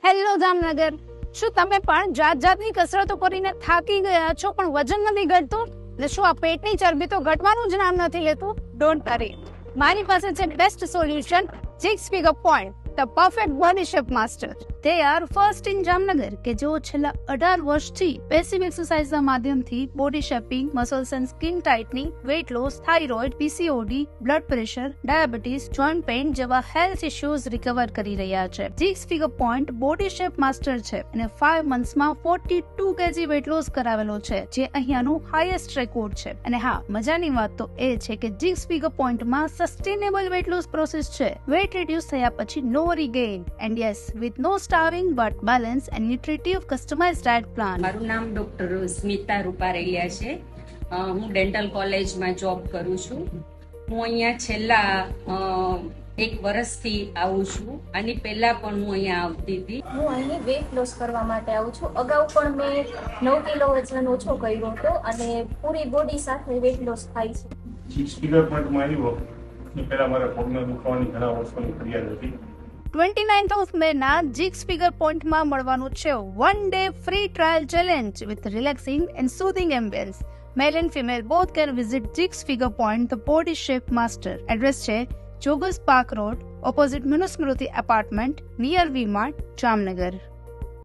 Hello Jamnagar, શું તમે પણ જાત જાતની કસરતો કરીને થાકી ગયા છો પણ વજન નથી ઘટતું? એટલે શું આ પેટની ચરબી તો ઘટવાનું જ નામ નથી લેતું? ડોન્ટ વરી, મારી પાસે છે બેસ્ટ સોલ્યુશન, જીક્સ figure point, the perfect body shape master. તે આર ફર્સ્ટ ઇન જામનગર કે જેઓ છેલ્લા 18 વર્ષથી પેસિવ એક્સરસાઇઝના માધ્યમથી body shaping, muscles and skin tightening, weight loss, thyroid, PCOD, blood pressure, diabetes, joint pain જેવા હેલ્થ ઇશ્યુઝ રિકવર કરી રહ્યા છે. જીક્સ figure point body shape master છે અને 5 મંથ્સમાં 42 kg વેઇટ લોસ કરાવેલો છે, જે અહીંયાનું હાઈએસ્ટ રેકોર્ડ છે. અને હા, મજાની વાત તો એ છે કે જીક્સ ફિગર પોઈન્ટમાં સસ્ટેનેબલ વેઇટ લોસ પ્રોસેસ છે. વેઇટ રિડ્યુસ થયા પછી no regain, and yes, with no starving but balanced and nutritive customized diet plan. મારું નામ ડોક્ટર સ્મિતા રૂપારેલિયા છે. હું ડેન્ટલ કોલેજમાં જોબ કરું છું. હું અહીંયા છેલ્લા 1 વર્ષથી આવું છું. આની પહેલા પણ હું અહીંયા આવતી હતી. હું અહીં વેઇટ લોસ કરવા માટે આવું છું. અગાઉ પણ મેં 9 કિલો વજન ઓછો કર્યો હતો અને પૂરી બોડી સાથે વેઇટ લોસ થાય છે. જીક્સ ફિગર પોઈન્ટમાં આવ્યો એ પહેલા મારા પગના દુખાવાની ઘણા વર્ષોની ફરિયાદ હતી. 29th May ના જીક્સ ફિગર પોઈન્ટમાં મળવાનું છે 1 day free trial challenge with relaxing and soothing ambience. Male and female both can visit Jigs Figure Point, the body shape master. Address છે joggers park road, opposite Manusmriti apartment, near V-Mart, Jamnagar.